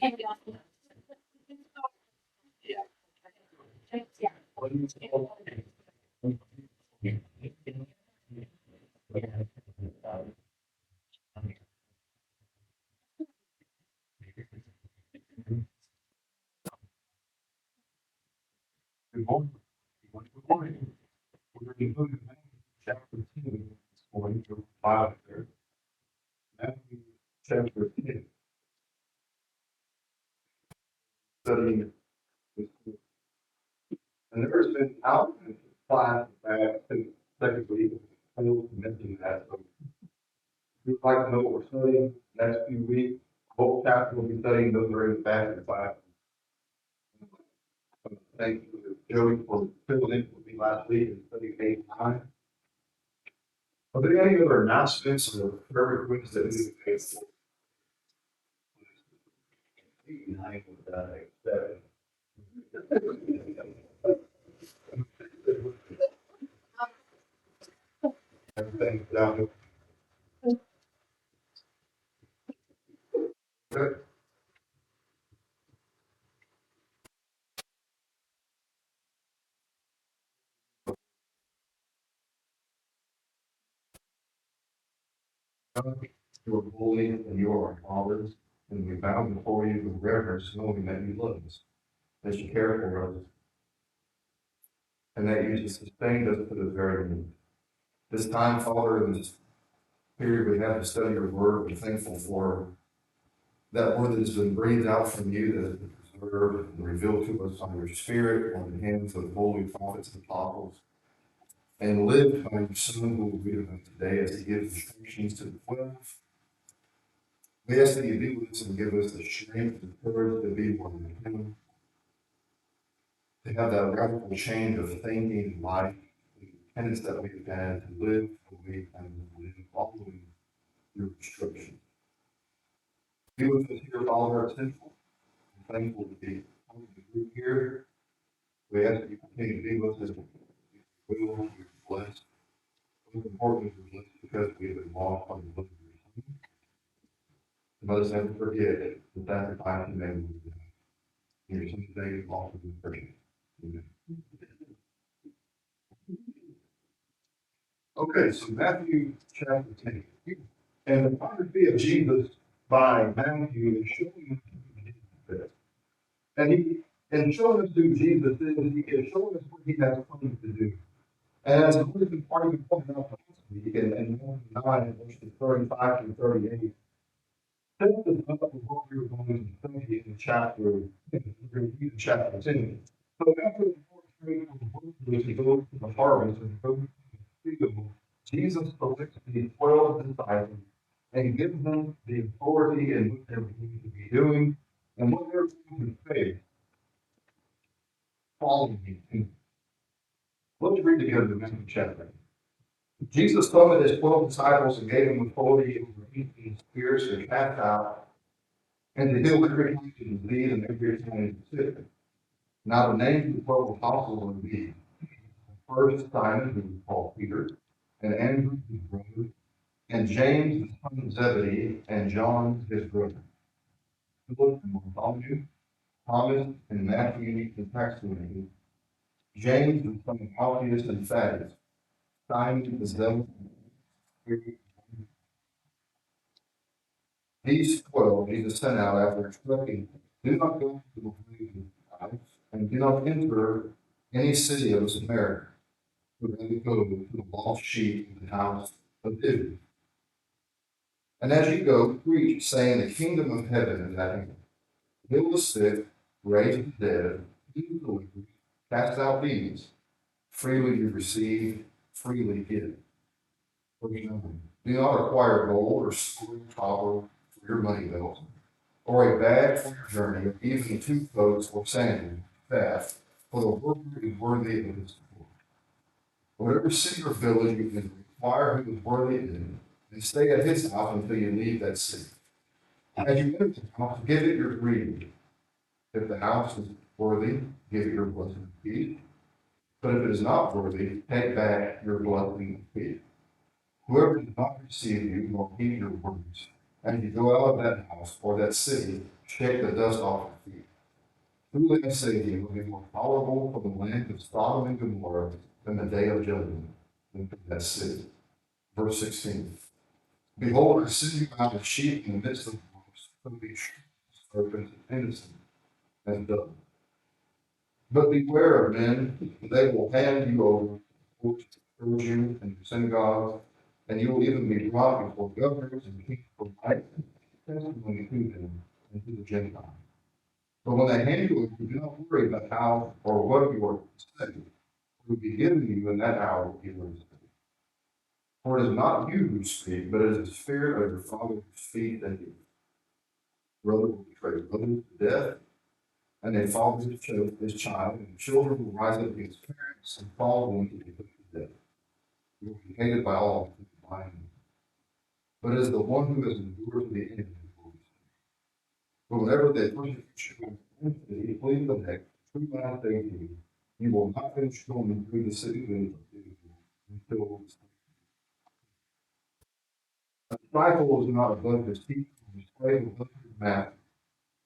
Good morning. Good morning. We're in Matthew chapter 10 this morning, your Bible there. Matthew chapter 10, studying this book. And there has been out in class back since second week, I will mention that. So if you'd like to know what we're studying next few weeks, both chapters we'll be studying, those are in the back of the class. Thank you to Joey for filling in with me last week and studying 8 and 9. Are there any other announcements or prayer requests that we need to pay for? Nine with seven. Everything down good. You are holy and you are our fathers, and we bow before you with reverence, knowing that you love us, that you care for us, and that you just sustained us to the very end. This time, Father, in this period we have to study your word, we're thankful for that word that has been breathed out from you, that has been preserved and revealed to us by your Spirit on the hands of holy prophets and apostles, and lived by your Son who will be with us today as he gives instructions to the 12. We ask that you be with us and give us the strength and courage to be one with him, to have that radical change of thinking and life, the tenets that we've had to live the way and live following your instruction. Be with us here, Father, at Central. We're thankful to be part of the group here. We ask that you continue to be with us. We will be blessed. Most importantly, we're blessed because we have been lost by the blood of your Son. And let us never forget that sacrifice you made with us. In your Son's name, also be praised. Amen. Okay, so Matthew chapter 10. And the biography of Jesus by Matthew is showing us this. And in showing us who Jesus is, he is showing us what he has come to do. And as the been part of the pointed out last week, in Matthew 9, verses 35 to 38, sets us up with what we were going to study in chapter, in chapter 10. So after the Lord prayed for the workers to go to the harvest and go to the field, Jesus selects the 12 disciples and gives them the authority and what they're going to be doing and what they're going to face following him. Let's read together the Matthew chapter. Jesus summoned his 12 disciples and gave them authority over unclean spirits to cast out and to heal every kind of disease and every kind of sickness. Now the names of the 12 apostles are these. First Simon, who is called Peter, and Andrew, his brother, and James, the son of Zebedee, and John, his brother. Philip and Bartholomew, Thomas and Matthew, the tax collector, James, the son of Alphaeus and Thaddeus, Simon the zealot. These 12 Jesus sent out after instructing, do not go to the way of the life, and do not enter any city of Samaria, but rather go to the lost sheep of the house of Israel. And as you go, preach, saying, the kingdom of heaven is at hand. Heal the sick, raise the dead, heal the lepers, cast out demons. Freely you receive, freely give. Verse 9. Do not acquire gold or silver or copper for your money belt, or a bag for your journey, or even 2 coats or sandals, that, for the worker is worthy of his reward. Whatever city or village you can require who is worthy in, and stay at his house until you leave that city. As you enter the house, give it your greeting. If the house is worthy, give it your blessing and peace. But if it is not worthy, take back your blessing and peace. Whoever does not receive you will keep your words. As you go out of that house or that city, shake the dust off your feet. Truly I say to you, it will be more tolerable for the land of Sodom and Gomorrah than the day of judgment than for that city. Verse 16. Behold, I send you out as sheep in the midst of the wolves, so be serpents and innocent as doves. But beware of men, they will hand you over to scourge you in the synagogues, and you will even be brought before governors and kings for life, testimony to them and to the Gentiles. But when they hand you over, do not worry about how or what you are to say. It will be given you in that hour what you are to say. For it is not you who speak, but it is the Spirit of your Father who speaks in you. Brother will betray brother to death, and a father his child, and children will rise up against parents and fall them to be put to death. You will be hated by all who deny me. But as the one who has endured to the end will be saved. But whenever they persecute you and flee the neck, true I say to you, you will not finish going through the city of Israel until a disciple is not above his teacher, and a slave above his master.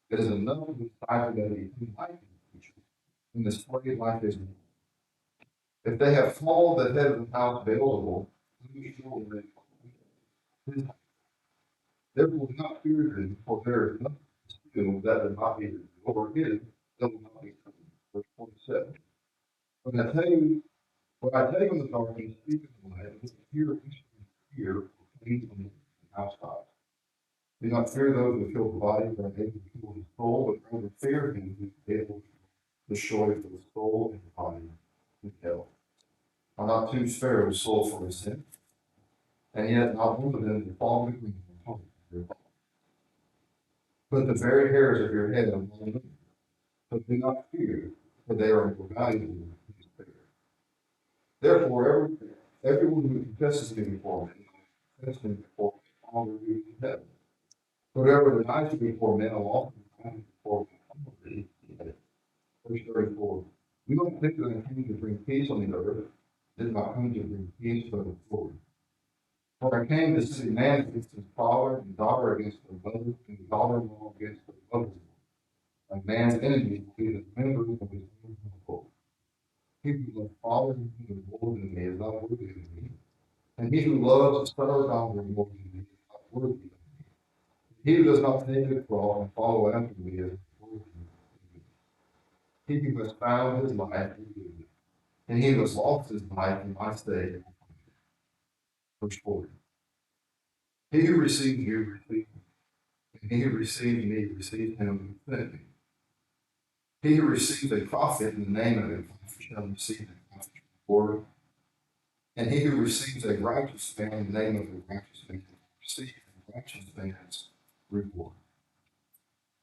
It is enough of the disciple that he is like his teacher, and the slave like his master. If they have called the head of the house Beelzebul, therefore do not fear them, for there is nothing still that will not be revealed, or hidden that will not be told. Verse 27. When I take on the darkness, speak in the light, and fear proclaims on the housetops. Do not fear those who kill the body, but are able to kill the soul, but rather fear him who is able to destroy the soul and the body in hell. Are not two sparrows sold for a cent? And yet not one of them will fall between them. But the very hairs of your head are not numbered. So do not fear, for they are more valuable than his prayer. Therefore, everyone who confesses me before men, confess me before my Father who is in heaven. Whatever denies me before men, will also deny me before my Father who is in heaven. Verse 34. We don't think that I came to bring peace on the earth. I did not come to bring peace, but a sword. For I came to see man against his father, and daughter against her mother, and daughter-in-law against her mother-in-law. A man's enemy will be the member of his own household. He who loves father and mother more than me is not worthy of me. And he who loves his son or daughter more than me is not worthy of me. He who does not take his cross and follow after me is not worthy of me. He who has found his life will lose it, and he who has lost his life in my sake. Verse 40. He who receives you receives me, and he who receives me receives him who sent me. He who receives a prophet in the name of a prophet shall receive a prophet's reward, and he who receives a righteous man in the name of a righteous man will receive a righteous man's reward.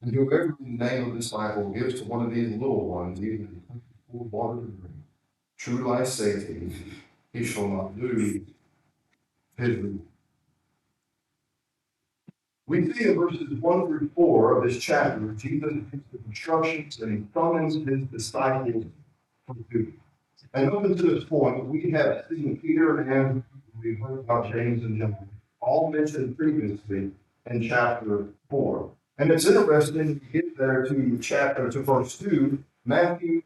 And whoever in the name of the disciple gives to one of these little ones, even a full water to drink, truly I say to you, he shall not lose his reward. We see in verses 1 through 4 of this chapter, Jesus gives the instructions and he summons his disciples for duty. And up until this point, we have seen Peter and Andrew, we've heard about James and John, all mentioned previously in chapter 4. And it's interesting to get there to verse 2, Matthew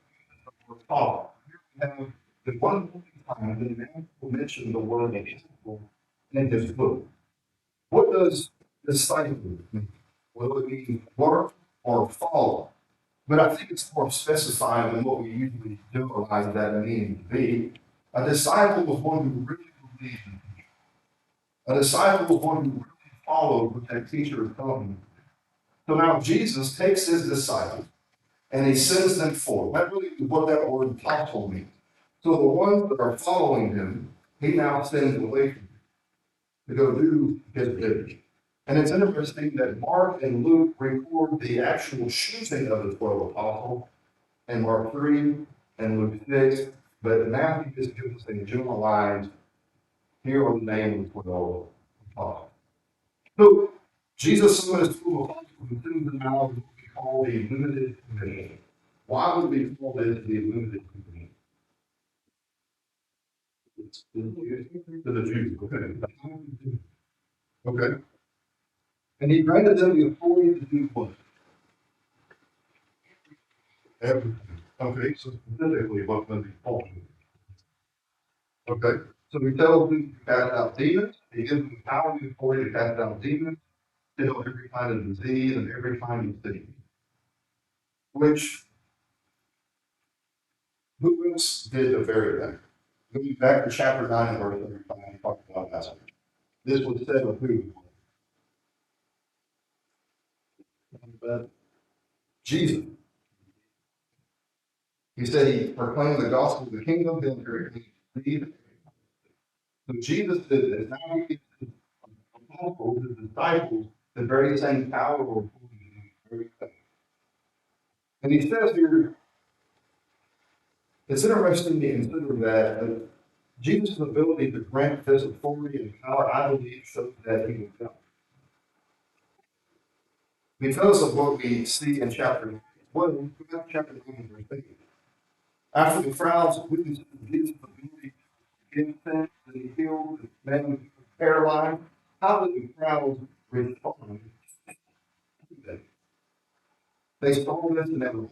was taught. Here we have the one time that Matthew will mention the word disciple in his book. What does disciple mean? Will it mean work or follow? But I think it's more specified than what we usually generalize that meaning to be. A disciple was one who really believed in the teacher. A disciple was one who really followed what that teacher is telling him. So now Jesus takes his disciples and he sends them forth. That really is what that word apostle means. So the ones that are following him, he now sends away from them to go do his bidding. And it's interesting that Mark and Luke record the actual choosing of the 12 apostles in Mark 3 and Luke 6, but Matthew just gives us a generalized, here are the names of the 12 apostles. So Jesus summoned his 12 apostles and sends them out of what we call the limited commission. Why would we call this the limited commission? To the Jews. Okay. Okay. And he granted them the authority to do what? Everything. Okay, so specifically what was he told? Okay, so he tells him to cast out demons. He gives him power and authority to cast out demons, to heal every kind of disease and every kind of sickness. Which, who else did the very thing? Going back to chapter 9 and verse 35, he talked about that. This was said of who? Jesus. He said he proclaimed the gospel of the kingdom, healing every disease. So Jesus did this. Now he gives his apostles, his disciples, the very same power or authority. And he says here, it's interesting to consider that Jesus' ability to grant this authority and power, I believe, shows that he was God. Because of what we see in chapter 1, chapter 9, verse 8. After the crowds witnessed Jesus' ability to give things that he healed the man who was paralyzed, how did the crowds respond to that? They saw this and they were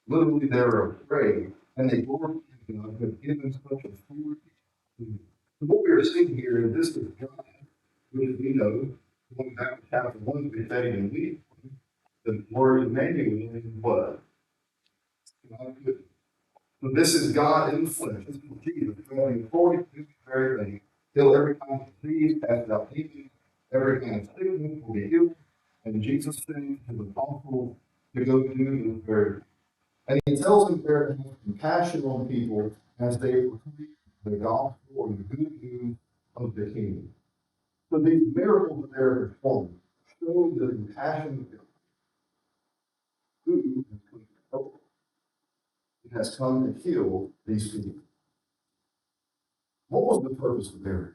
literally they were afraid, and they glorified God who had given such authority. So what we are seeing here is this is God, which we know, going back to chapter 1, we said even we, the word Emmanuel is what? God with us. So this is God in the flesh. This is Jesus who has the authority to do the very thing. Heal every kind of disease, cast out demons, every kind of sickness will be healed. And Jesus sends his apostles to go do this very thing. And he tells them there to have compassion on people as they proclaim the gospel or the good news of the kingdom. So these miracles that they're performing show the compassion of God who has come to help. It has come to heal these people. What was the purpose of Mary?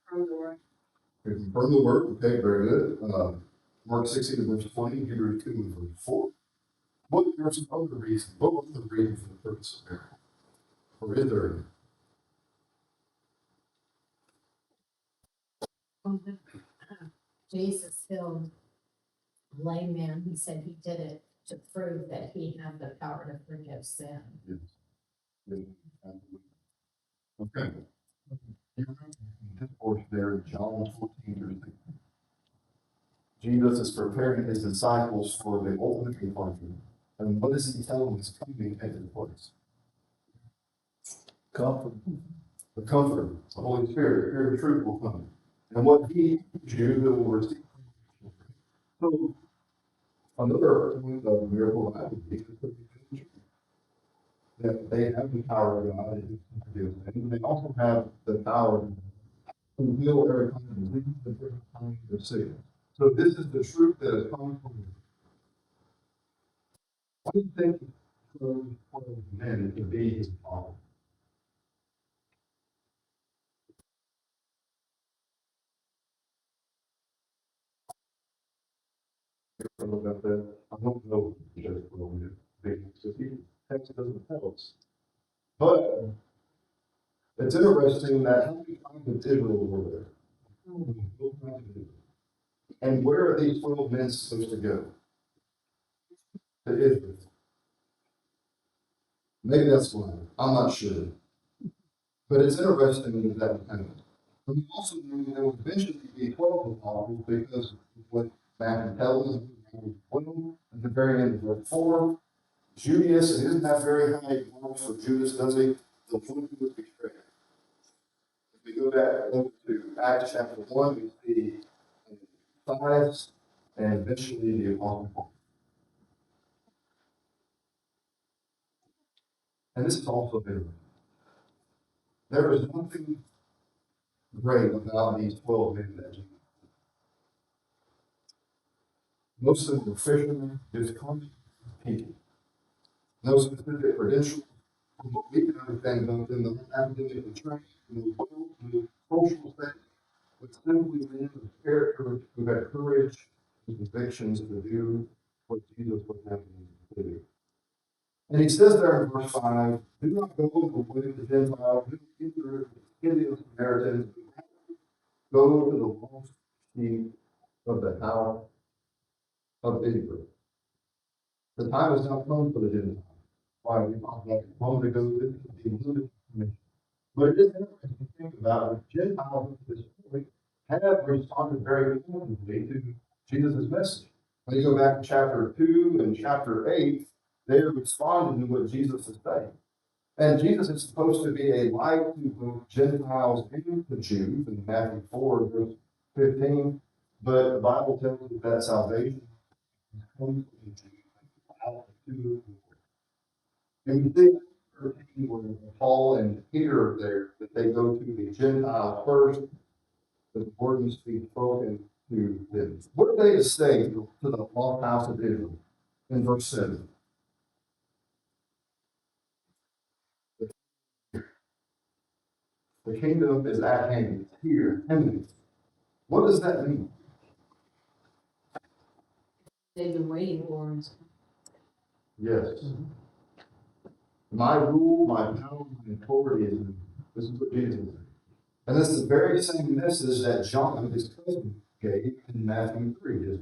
Confirm the word. Confirm the word. Okay, very good. Mark 16 verse 20, Hebrews 2 and verse 4. What are some other reasons? What was the reason for the purpose of Mary? Or is there any? Jesus healed a lame man. He said he did it to prove that he had the power to forgive sin. Yes. Yes, absolutely. Okay. You remember this portion there in John 14 through 16. Jesus is preparing his disciples for the ultimate conflict. And what does he tell them is coming into place? Comfort. The Comforter, the Holy Spirit, the Spirit of truth will come. And what he gives you that will receive. So, another point of miracle I would think that they have the power of God to do things. They also have the power to heal every kind of disease and every kind of sickness. So this is the truth that has come from you. Why do you think he chose 12 men to be his father? About that, I don't know if he chose 12 men because the text doesn't tell us. But it's interesting that how many tribes of Israel were there? 12 tribes of Israel. And where are these 12 men supposed to go? To Israel. Maybe that's why. I'm not sure. But it's interesting that happened. But we also know there would eventually be 12 apostles because of what Matthew tells us. 12 at the very end of verse 4. Judas, and isn't that very high marks for Judas, does he? The one who was betrayed. If we go back over to Acts chapter 1, we see Matthias and eventually the apostle Paul. And this is also interesting. There is nothing great about these 12 men that Jesus. Most of them were fishermen, just common people. No specific credentials. From what we can understand about them, no academic training, no wealth, no social status, but simply men of character who had courage and convictions to do what Jesus was having them to do. And he says there in verse 5, do not go the way of the Gentiles, do not enter the city of Samaritans, go to the lost sheep of the house of Israel. The time has not come for the Gentiles. Why we talked about a moment ago, this is the limited commission. But it is interesting to think about it. Gentiles at this point have responded very positively to Jesus' message. When you go back to chapter 2 and chapter 8, they're responding to what Jesus is saying. And Jesus is supposed to be a light to both Gentiles and the Jews in Matthew 4, verse 15. But the Bible tells us that salvation comes from the Jews out to the world. And we see where Paul and Peter are there, that they go to the Gentiles first, that the word must be spoken to them. What are they to say to the lost house of Israel in verse 7? The kingdom is at hand, it's here, imminent. What does that mean? They've been waiting for him. Yes. My rule, my power, my authority is this is what Jesus said. And this is the very same message that John, his cousin, gave in Matthew 3.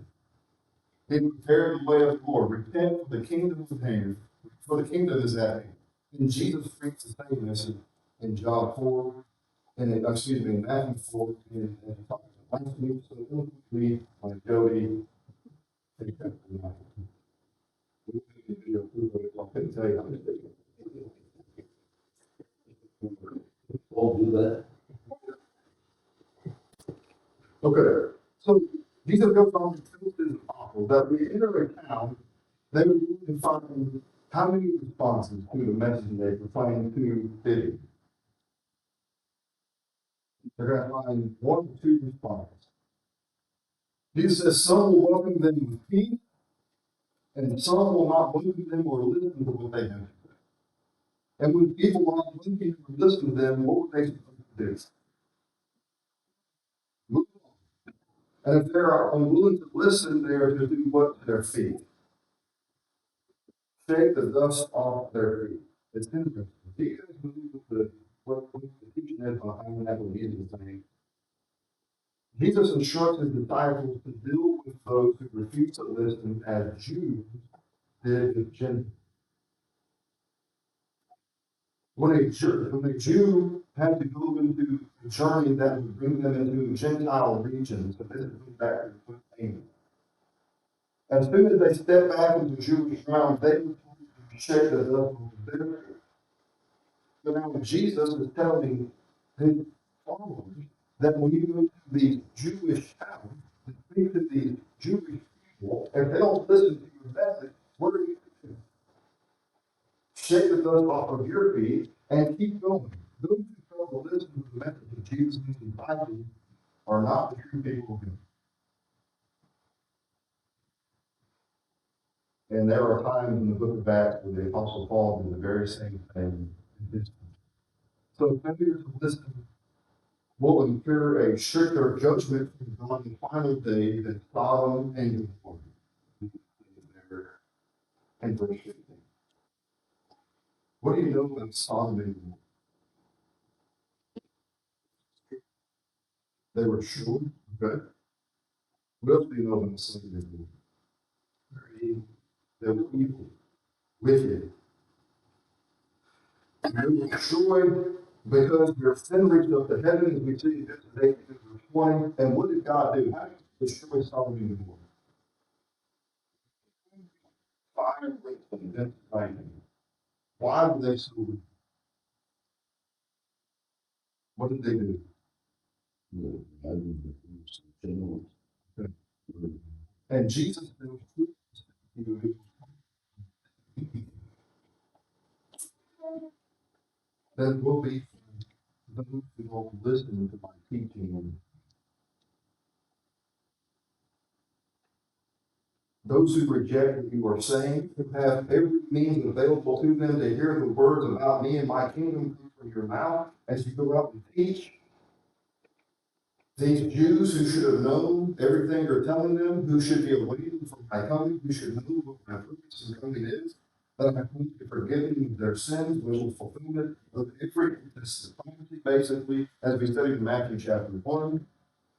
He prepared the way of the Lord. Repent, for the kingdom is at hand. For the kingdom is at hand. And Jesus preached the same message in John 4, and in Matthew 4, and talked about last week, so eloquently by Jody. I couldn't tell you how to do it. Won't do that. Okay, so Jesus goes on to tell his apostles that we enter a town, they would look and find how many responses to the message they proclaim to city. They're going to find one or two responses. Jesus says some will welcome them with peace, and some will not welcome them or listen to what they have to say. And when people will not welcome or listen to them, what were they supposed to do? Move on. And if they are unwilling to listen, they are to do what to their feet? Shake the dust off their feet. It's interesting. Do you guys believe what the teaching is behind that what Jesus is saying? Jesus instructs his disciples to deal with those who refuse to listen as Jews did with Gentiles. When a Jew had to go into a journey that would bring them into Gentile regions, so this is back to the book of Amos. As soon as they stepped back into Jewish ground, they were told to shake the dust off their feet. So now Jesus is telling his followers that when you go to these Jewish towns and speak to these Jewish people, if they don't listen to your message, what are you doing? Shake the dust off of your feet and keep going. Those who fail to listen to the message of Jesus and his disciples are not the true people of God. And there are times in the book of Acts where the Apostle Paul did the very same thing in his time. So failure to listen will incur a stricter judgment from God in the final day than Sodom and Gomorrah. And verse 15. What do you know about Sodom and Gomorrah? They were short, okay? What else do you know about Sodom and Gomorrah? They were evil, wicked. They were destroyed because their sin reached up to heaven, as we see in Genesis 8, verse 20. And what did God do? How did he destroy Sodom and Gomorrah? Fire, and death, lightning. Why were they so wicked? What did they do? And Jesus built that will be those who don't listen to my teaching. Those who reject what you are saying, who have every means available to them to hear the words about me and my kingdom come from your mouth as you go out and teach. These Jews who should have known everything you're telling them, who should be awaiting for my coming, who should know what my purpose in coming is, that I come to forgive them of their sins, which will fulfillment of every prophecy, basically, as we studied in Matthew chapter 1.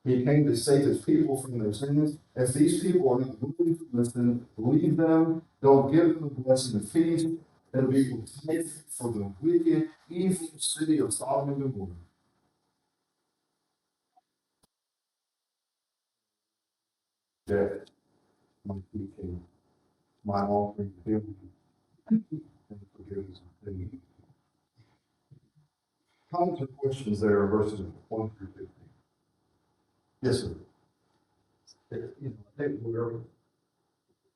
He came to save his people from their sins. If these people are not willing to listen, leave them, don't give them the blessing of peace, it'll be replaced for the wicked, evil city of Sodom and Gomorrah. That my teaching, my offering, healing, and forgiveness of sin. Comments or questions there, verses 1 through 15. Yes, sir. I think we're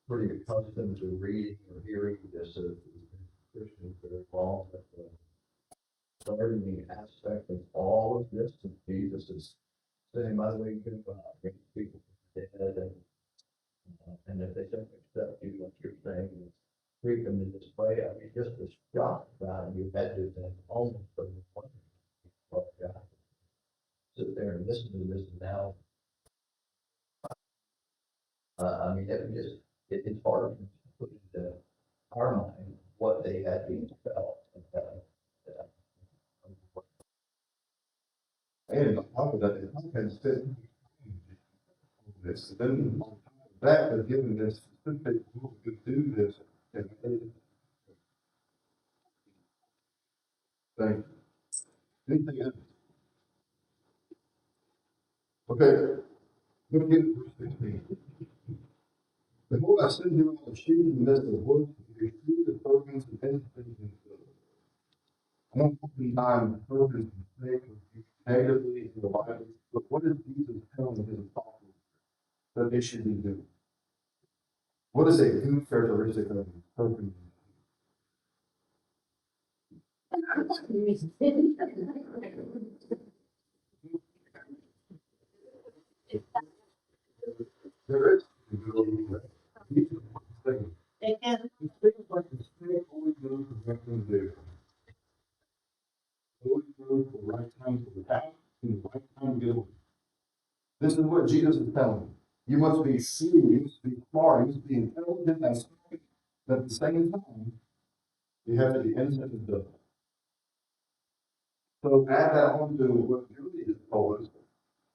pretty accustomed to reading or hearing this as Christians that are involved, but the starting aspect of all of this, and Jesus is saying, by the way, you can bring people from the dead, and if they don't accept you, what you're saying, and treat them in this way. I mean, just the shock value had to have been almost overwhelming. What God sit there and listen to this now. I mean, it's hard to put into our mind what they had been felt. And on top of that, if I can fit this, then on top of that, they're given this specific rule to do this. And thank you. Anything else? Okay, look at verse 16. Behold, I send you out of sheep in the midst of the woods, you feed the servants and innocents and I don't oftentimes servants mistake negatively in the Bible, but what is Jesus telling his apostles that they should be doing? What is a good characteristic of a servant? There is. It seems like the snake always knows the right thing to do. Always knows the right time to attack and the right time to get away. This is what Jesus is telling you. You must be shrewd, you must be smart, you must be intelligent and smart, but at the same time, you have to be innocent and good. So add that on to what Julie has told us.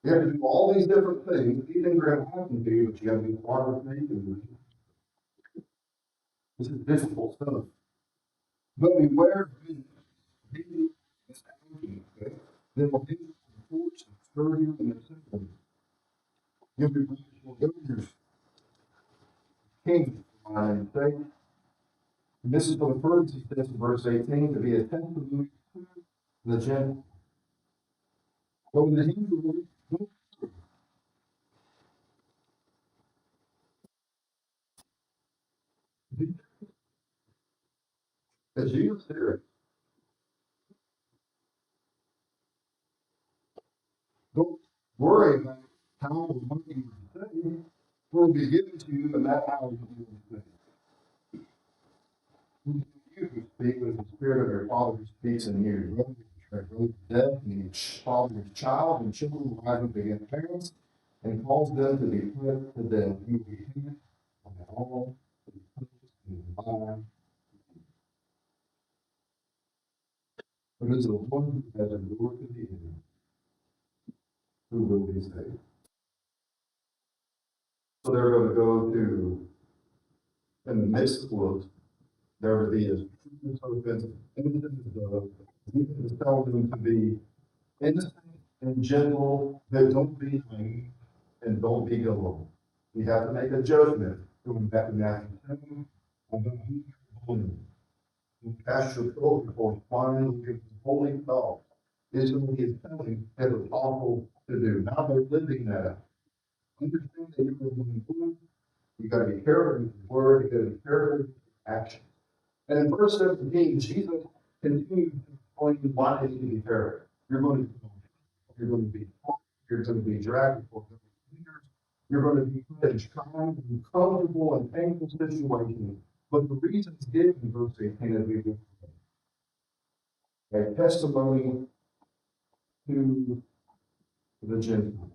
You have to do all these different things. These things are going to happen to you, but you have to be smart with me. This is difficult stuff. But beware of me. Then will give you force and stir you in the assembly. You'll be governors, kings, for my name's sake. And this is for the purpose, he says in verse 18, to be a testimony to the Gentiles. But when the Hebrews don't as Jesus said, don't worry about how or what you say, will be given to you in that hour you will say. You who speak with the Spirit of your Father who speaks in you. Brother death, and each father is child, and children will rise up against parents, and cause them to be put to death. You will be hid on all the and by. But it is the one who has endured to the end who will be saved. So they're going to go to, in the midst of woods, there will be a servant, innocent as doves. Jesus is telling them to be innocent and gentle, that don't be naive and don't be gullible. We have to make a judgment, going back to Matthew 7, about who you're bullying. You cast your coat before swine will give holy thoughts. This is what he is telling as it's awful to do. Now they're living that out. Understand that you're moving forward. You got to be careful with your word, you got to be careful with your action. And in verse 17, Jesus continues to explain why they need to be careful. You're going to be taught, you're going to be dragged before leaders, you're going to be put in trying, uncomfortable, and painful situations. But the reasons given in verse 18 is we do a testimony to the Gentiles.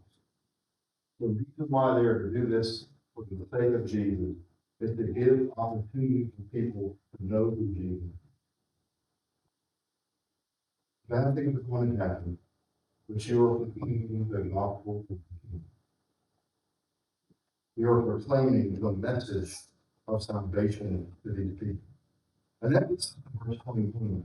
The reason why they are to do this for the sake of Jesus is to give opportunity for people to know who Jesus is. Bad things are going to happen. but you are proclaiming the gospel. You are proclaiming the message of salvation to these people. And that is verse 21.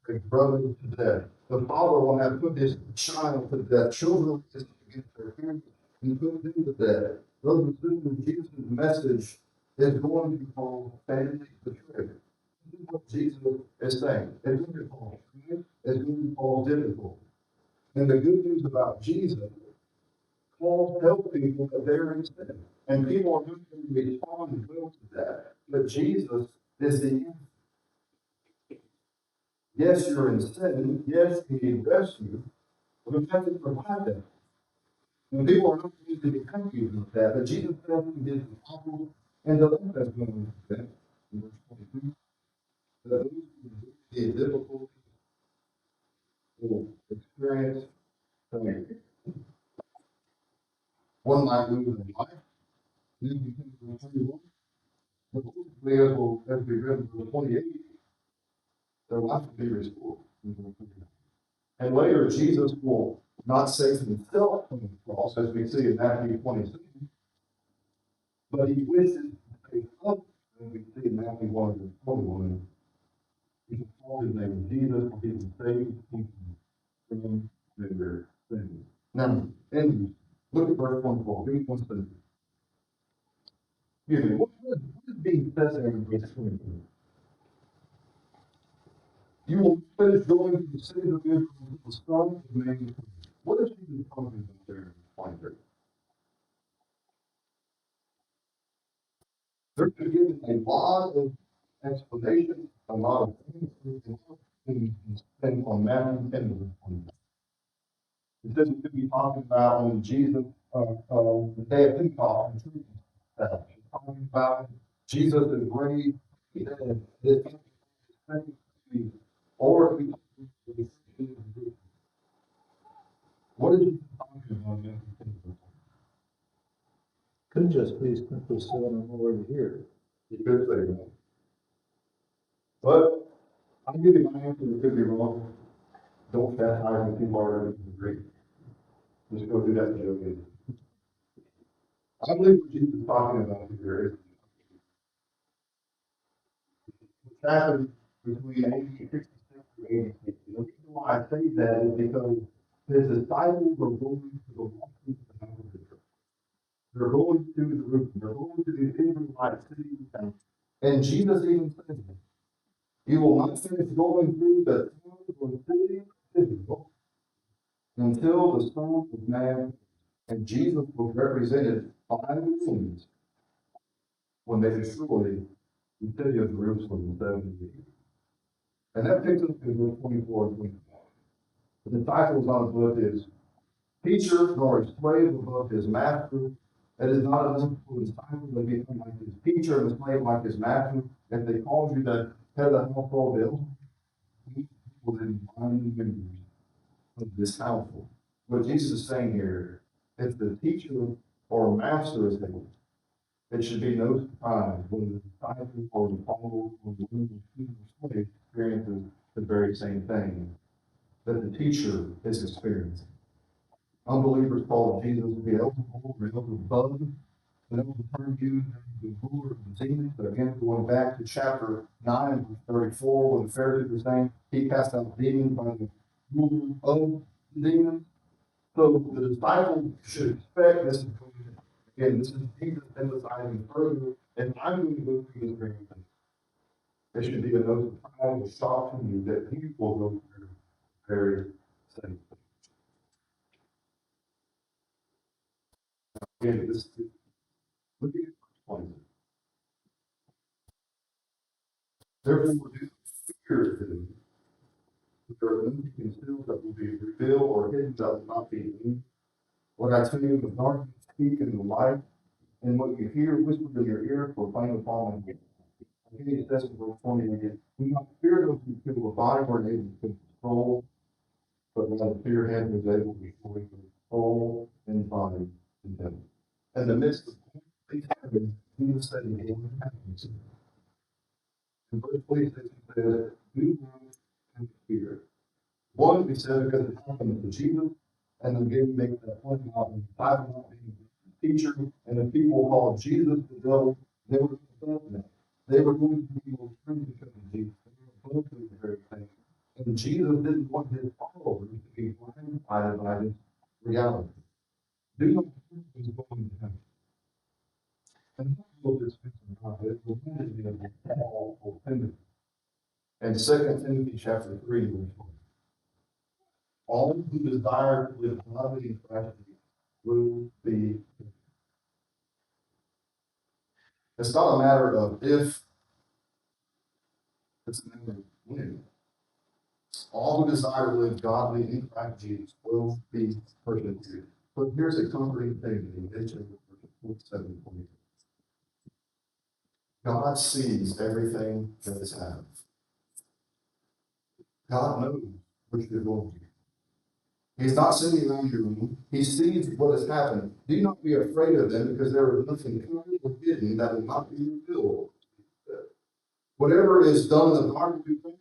A brother to death. The father will have put his child to death. Children against their parents and put them to death. Brothers and sisters, Jesus' message is going to be called family betrayal. This is what Jesus is saying. It's going to be called strife. It's going to be called difficult. And the good news about Jesus, Paul tells people that they're in sin. And people are not going to respond well to that. But Jesus is the answer. Yes, you're in sin. Yes, you need rescue. But we have to provide that. And people are not going to be happy with that. But Jesus tells them his disciples and the others that's going to do that. In verse 22, that those who see difficulty will experience pain. One might lose their life. Then you come to verse 21. But hopefully, as we read in verse 28, their life will be restored. And later, Jesus will not save himself from the cross, as we see in Matthew 27, but he wishes to save us, as we see in Matthew 1 and 21. He can call his name Jesus, for he can save people from their sins. Now, and look at verse 24. Give me one second. Excuse me. What is being said there in verse 24? You will finish going to the city of Israel until the Son of Man. What is he talking about there in 23? They're given a lot of explanation, a lot of things, and on Matthew 10 verse 25. It says it could be talking about when Jesus, the day of Pentecost, talking about Jesus is raised, and this or what is he talking about in Matthew 10 verse 25? Could just be simply saying I'm already here. He could say that. But I'll give you my answer, it could be wrong. Don't chastise me too hard in the Greek. Just go do that to Joe again. I believe what Jesus is talking about here is what happened between 1866 and 1860. The reason why I say that is because his disciples were going to the walking of the house of Israel. They're going to Jerusalem. They're going to the Israelite cities and towns. And Jesus even said, you will not finish going through the towns or the cities of Israel until the Son of Man. And Jesus was represented by the Romans when they destroyed the city of Jerusalem in 70 AD. And that takes us to verse 24 and 25. The disciples not above his teacher, nor a slave above his master. It is not enough for the disciple to become like his teacher and the slave like his master. If they called you the head of the household, you will then bind the members of this household. What Jesus is saying here, if the teacher or master is able, it should be no surprise when the disciple or the follower or the slave experiences the very same thing that the teacher is experiencing. Unbelievers call Jesus Beelzebub, Beelzebub. And that was the term used as the ruler of the demons. But again, going back to chapter 9, verse 34, when the Pharisees were saying he cast out demons by the ruler of the demons. So the disciples should expect this. Again, this is Jesus emphasizing further, and I'm going to go through this very thing. It should be a no surprise or shock to you that he will go through the very same thing. Again, this look at verse 20. Therefore, do fear them. There are nothing concealed that will be revealed or hidden that will not be known. What I tell you in the darkness, speak in the light, and what you hear whispered in your ear, proclaim upon them. Again, it says in verse 20 again, do not fear those who kill the body or able to kill the soul, but rather fear him who is able to destroy the soul and body in heaven. In the midst of these happenings, Jesus said, "In verse 26, he says, Do not have fear. One, we said because it happened to Jesus, and again, make that point about the Bible not being a teacher, and the people called Jesus the devil, they were above that. They were going to be able to because of Jesus. They were above those very things. And Jesus didn't want his followers to be blindsided by this reality. Do not think he's going to heaven. And I know this it reminded me of what Paul told Timothy. And 2 Timothy chapter 3, verse 1. All who desire to live godly in Christ will be. It's not a matter of if, it's a matter of when. All who desire to live godly in Christ Jesus will be persecuted. But here's a comforting thing in Ephesians 7:20. God sees everything that is happening. God knows what you're going through. He's not sitting around your room. He sees what has happened. Do not be afraid of them, because there is nothing covered or hidden that will not be revealed. Whatever is done in the dark will be done.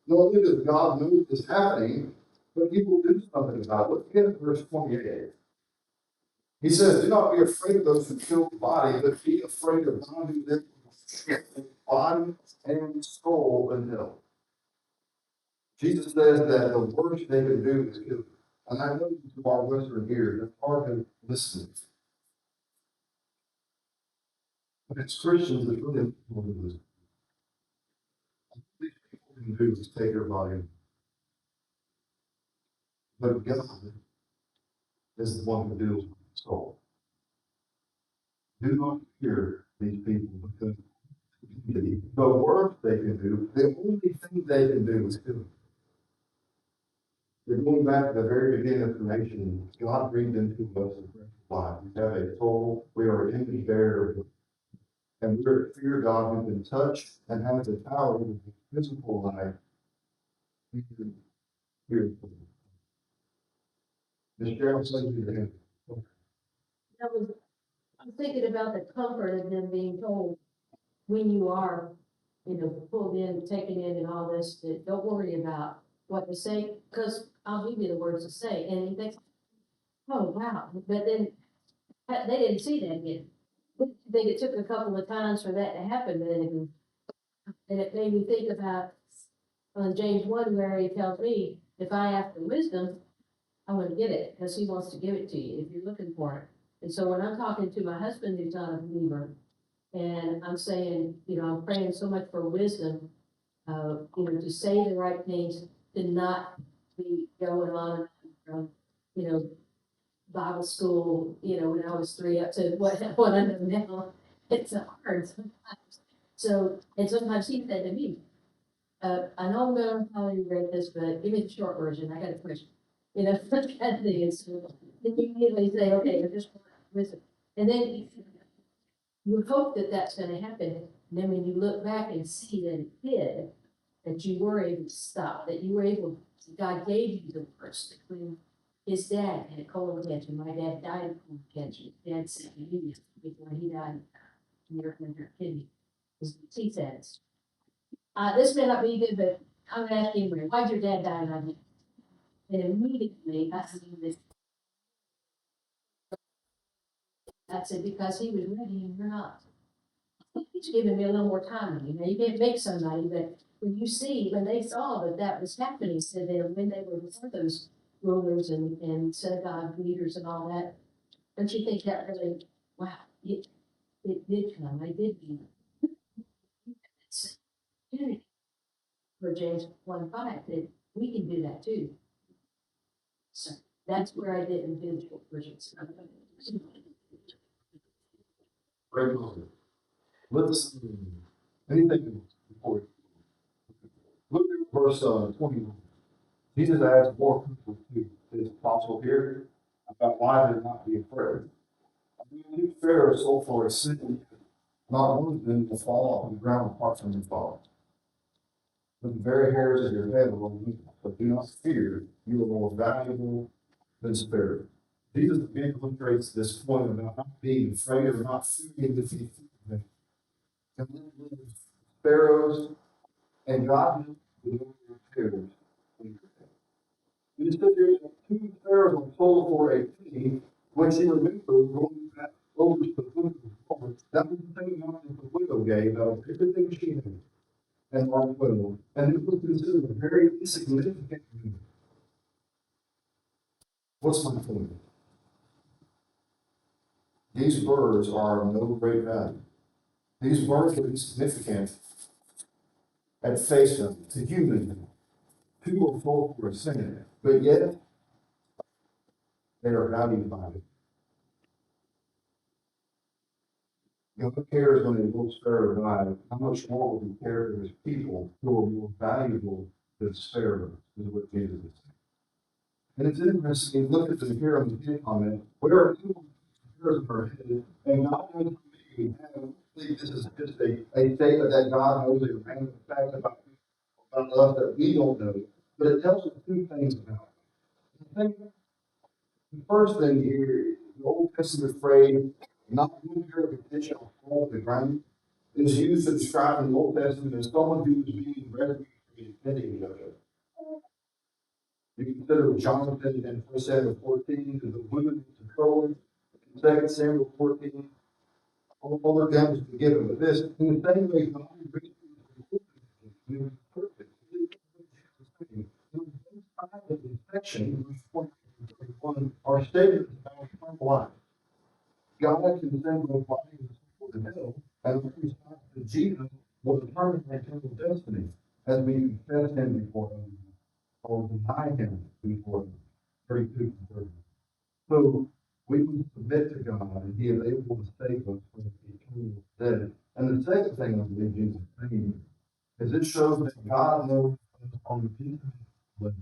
Not only does God know what is happening, but he will do something about it. Look at verse 28. He says, do not be afraid of those who kill the body, but be afraid of God who lives in body and soul in hell. Jesus says that the worst they can do is kill. And I know to our Western ears, it's hard to listen. But it's Christians that really want to listen. All these people can do is take their body. But God is the one who deals with the soul. Do not fear these people, because the worst they can do, the only thing they can do is kill. We're going back to the very beginning of creation. God breathed into us a breath of life. We have a soul. We are an image bearer. And we're to fear God who can touch and has the power of his physical life. We can fear him. Ms. Gerald says to him, I'm thinking about the comfort of them being told when you are, pulled in, taken in and all this, that don't worry about what to say, because I'll give you the words to say. And he thinks, oh, wow. But then they didn't see that yet. I think it took a couple of times for that to happen. And it made me think about James 1, where he tells me, if I ask for wisdom, I'm going to get it, because he wants to give it to you if you're looking for it. And so when I'm talking to my husband who's not a believer, and I'm saying, I'm praying so much for wisdom, to say the right things, to not be going on from, Bible school, when I was 3 up to what I know now. It's hard sometimes. So, and sometimes he said to me, I know I'm going to probably read this, but give me the short version. I got a question. That kind of thing. And so then you immediately say, okay, I just want wisdom. And then you hope that that's going to happen. And then when you look back and see that it did, that you were able to stop, that you were able, God gave you the words. When his dad had a colon cancer, my dad died of colon cancer. Dad said anemia before he died near kidney. His T-cells. This may not be good, but I'm going to ask you, why'd your dad die of it? And immediately I said, because he was ready and you're not. He's giving me a little more time. You can't make somebody, but when they saw that was happening, so then when they were before those rulers and synagogue leaders and all that, don't you think that really, wow, it did come, I did do it. It's opportunity for James 1:5 that we can do that too. So that's where I did individual versions. great moment. Let's, anything before. Look at verse 21. Jesus asked more people to his apostle here about why they're not be afraid. These Pharaohs sold for a city, not one of them will fall on the ground apart from his father. But the very hairs of your head will remove. But do not fear, you are more valuable than sparrows. Jesus again illustrates this point about not being afraid or not fearing the defeat. Sparrows, and God with no repairs on your head. And it said here that 2 sparrows were sold for a penny, which he remembered going back over to the book of the Lord. That was the same amount that the widow gave out of everything she had and our 12. And it was considered a very insignificant amount. What's my point? These birds are of no great value. These birds are insignificant at face value, to human. 2 are sold for a cent, but yet they are valued by it. God cares when a little sparrow dies. How much more will he care for his people who are more valuable than sparrows, is what Jesus is saying. And it's interesting, you look at the here on the pin comment, where are people hairs of our head, and God knows me. I don't think this is just a statement that God knows a random fact about us that we don't know, but it tells us 2 things about it. The first thing here, the Old Testament phrase, not one hair of a head shall fall to the ground, is used to describe in the Old Testament as someone who is being rescued from impending judgment. You consider Jonathan in 1 Samuel 14, to the women of Tekoa, in 2 Samuel 14, all of them is forgiven. But this, in the same way, God rescues the perfect. The infection, verse 21, are statements about eternal life. God can send those bodies to hell, and when we stop to Jesus will determine our eternal destiny as we confess him before him or deny him before him. 32 and 30. So we must submit to God, and he is able to save us from the eternal death. And the second thing I believe Jesus is saying is it shows that God knows us on the infinite level.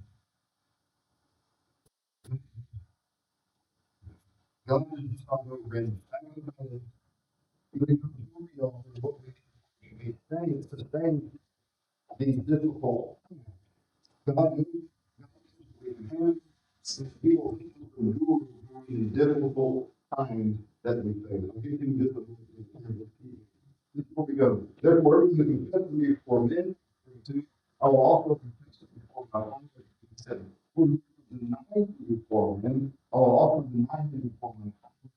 God is just not no random fact about it. He knows who we are and what we can be saying, sustain these difficult times. God knows we can have people endure during the difficult times that we face. I'll give you just a little bit of time before we go. Therefore, everyone who confesses me before men, I will also confess it before my Father. He said, who denies me before men, I will also deny him before my Father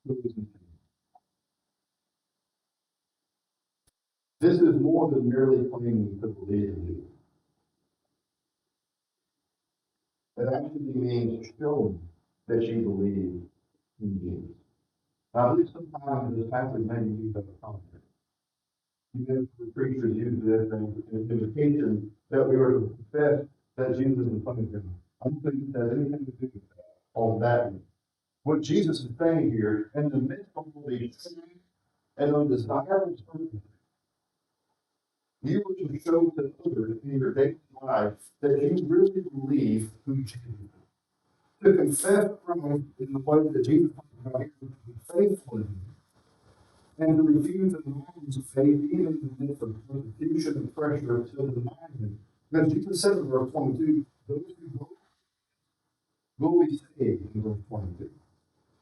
who is in heaven. This is more than merely claiming to believe in Jesus. It actually means showing that you believe in Jesus. Now, I believe sometimes this passage may be used as a commentary. You know, the preachers use this as an indication that we are to confess that Jesus is the Son of God. I don't think it has anything to do with that, all that. What Jesus is saying here, in the midst of all these things and undesirable circumstances, you were to show to others in your daily life that you really believe who Jesus is. To confess Christ in the way that Jesus talked about here, to be faithful in him, and to refuse the norms of faith even in the midst of persecution and pressure to deny him. Because Jesus said in verse 22, those who will be saved in verse 22.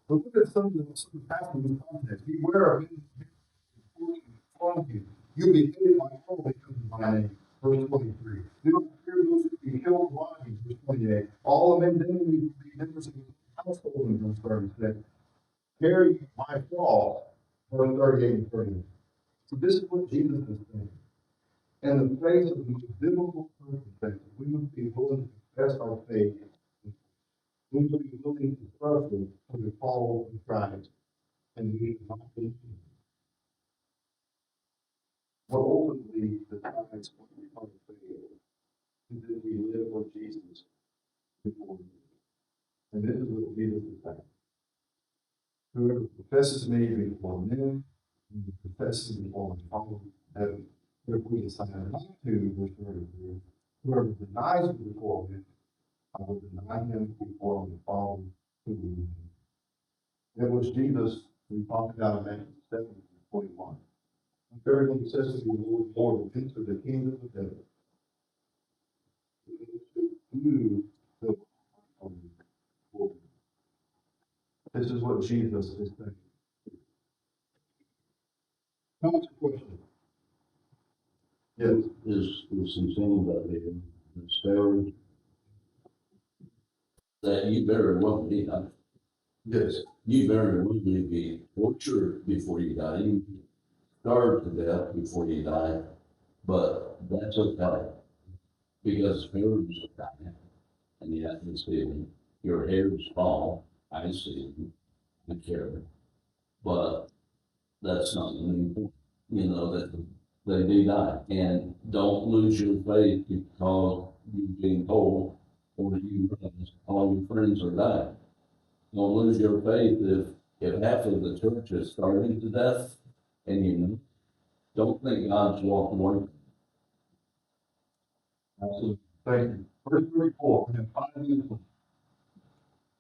But look at some of the passages in context. Beware of men from you. You'll be hated by all because of my name. Verse 23. Do not fear those who can kill the body. Verse 28. All of men's enemies will be members of his household in verse 36. Carry my cross. Verse 38 and 30. So this is what Jesus is saying. In the face of the most difficult circumstances, we must be willing to confess our faith. We must be willing to suffer for the call of Christ. And we should not be. But ultimately, the times when we come to fail is that we live for Jesus before him. And this is what Jesus is saying. Whoever confesses me before men, and confesses me before my Father in heaven. If we decide not to, verse 33, whoever denies me before men, I will deny him before my Father who is in heaven. It was Jesus who talked about in Matthew 7 and 21. If everyone who says to me, Lord, Lord, will enter the kingdom of heaven. Who the will. This is what Jesus is saying. Comes a question. Yes. Is some things out there, the sparrows, that you very well be, Yes. you very well may be tortured before you die, you starved to death before you die, but that's okay. Because sparrows are dying, and the atmosphere, your hairs fall, I see them, I care, but that's not the main point. You know, that they do die. And don't lose your faith because you're being told or you realize all your friends are dying. Don't lose your faith if half of the church is starving to death and you know, don't think God's walking away. Absolutely. Thank you. Verse 34, we have 5 minutes left.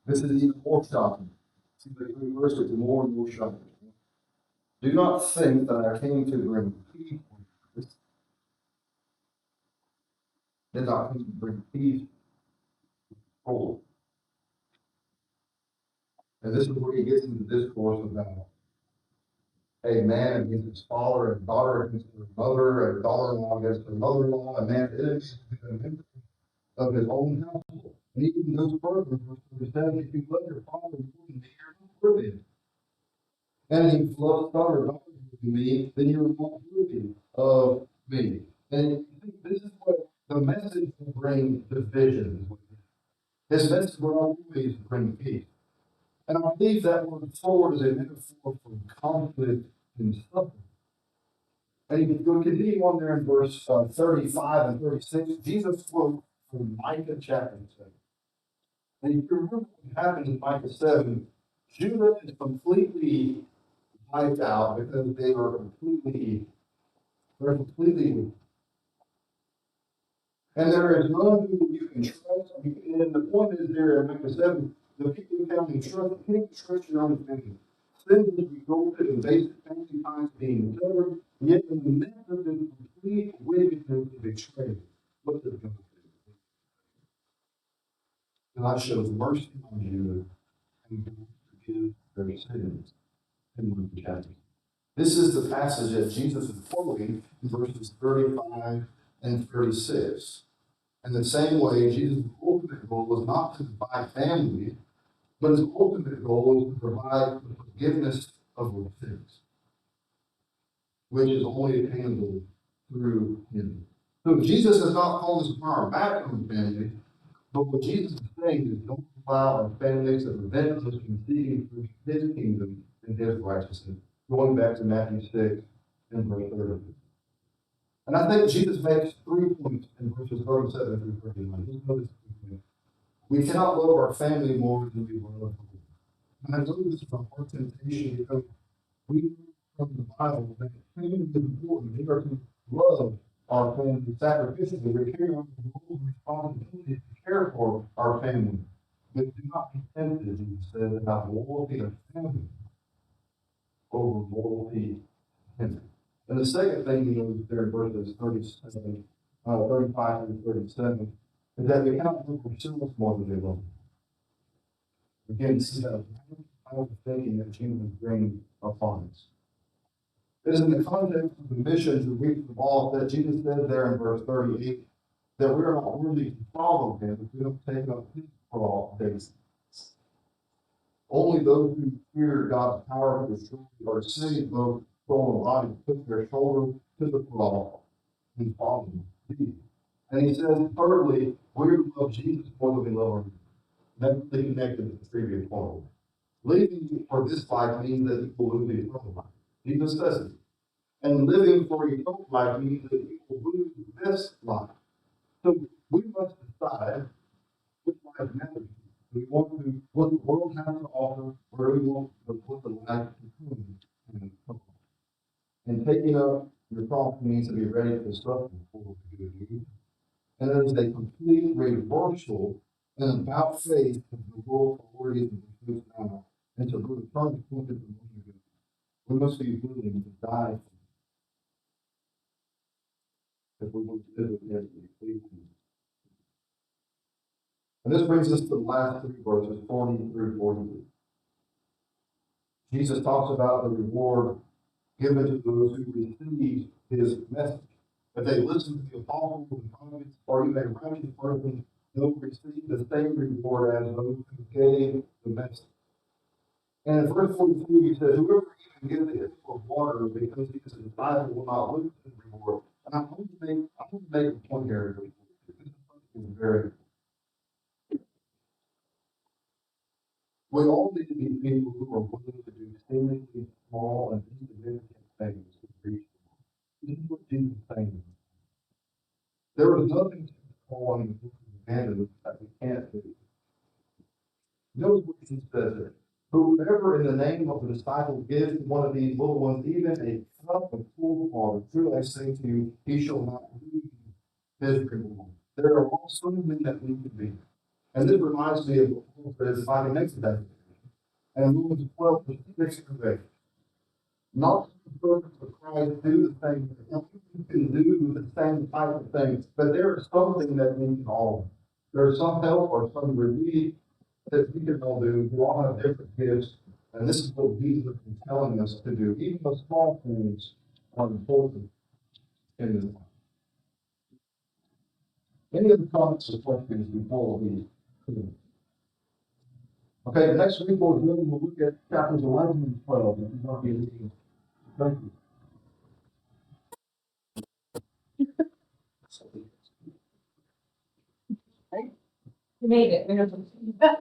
This is even more shocking. See, the verse is more and more shocking. Do not think that I came to bring peace. Did not come to bring peace. Oh. And this is where he gets into discourse about a man against his father, and daughter against her mother, and daughter-in-law against her mother-in-law, a man is a member of his own household. And he even goes further, verse 37, if you love your father more than me, you're not worthy. And if you love son or daughter more than me, then you're not worthy of me. And this is what the message will bring division. His message will always bring peace. And I believe that word sword is a metaphor for conflict and suffering. And you go continue on there in verse 35 and 36, Jesus spoke from Micah chapter 7. And if you remember what happened in Micah 7, Judah is completely wiped out because they're completely weak. And there is none who you can trust. And the point is there in Micah 7, the people you found in trust, you can't trust your own family. Sin has resulted in basic family ties being severed, yet in the midst of this complete wickedness and betrayal, what does God do? God shows mercy on Judah and God forgives their sins in one of the chapters. This is the passage that Jesus is quoting in verses 35 and 36. In the same way, Jesus' ultimate goal was not to divide families, but his ultimate goal is to provide the forgiveness of our sins, which is only attainable through him. So Jesus is not calling us to turn our back on family, but what Jesus is saying is don't allow our families to prevent us from seeking through his kingdom and his righteousness. Going back to Matthew 6 and verse 30. And I think Jesus makes 3 points in verses 37 through 39. Just notice 3 points. We cannot love our family more than we love our family. And I know this is a hard temptation because we know from the Bible that family is important. We are to love our family sacrificially. We carry on the role and responsibility to care for our family. But do not be tempted, Jesus says, about loyalty to family over loyalty to him. And the second thing you notice there in verses 37, 35 through 37 is that we cannot love ourselves more than we love them. Again, this is a powerful thinking that Jesus is bringing upon us. It is in the context of the mission to reach the lost that Jesus said there in verse 38 that we are not worthy to follow him if we don't take up his cross. Only those who fear God's power to destroy are saved, both soul and body, put their shoulder to the cross and follow Jesus. And he says, thirdly, we're to love Jesus more than we love our neighbor. That's really connected to the previous point. Living for this life means that you will lose the eternal life. Jesus says it. And living for eternal life means that you will lose this life. So we must decide which life matters. Do we want to what the world has to offer, or do we want what the life to come? And taking up your cross means to be ready to suffer for the good news. And it is a complete reversal and about faith of the world priorities and pursuits now, and to return to point of the good. We must be willing to die if we want to live with him and please him. And this brings us to the last 3 verses, 40 through 42. Jesus talks about the reward given to those who receive his message. If they listen to the apostles and prophets, or you may righteous person, they'll receive the same reward as those who gave the message. And in verse 42, he says, whoever even gives the issue of water because he is a disciple will not lose his reward. And I'm going to make a point here. This is very, we all need to be people who are willing to do seemingly small and insignificant things to reach the world. This is what Jesus is saying. There is nothing to call on the evangelist that we can't do. Notice what he says there. Whoever in the name of the disciple gives to one of these little ones even a cup of cool water, truly I say to you, he shall not lose his reward. There are also things that need to be. And this reminds me of what Paul says by the next day. And Romans 12, verse 6 and 8. Not the servants of Christ do the things that you can do the same type of things, but there is something that we can all. There's some help or some relief that we can all do. We all have different gifts, and this is what Jesus is telling us to do. Even the small things are important in this life. Any other comments or questions before we continue? Okay, next week we'll look at chapters 11 and 12. And we won't be reading. Thank you. You made it.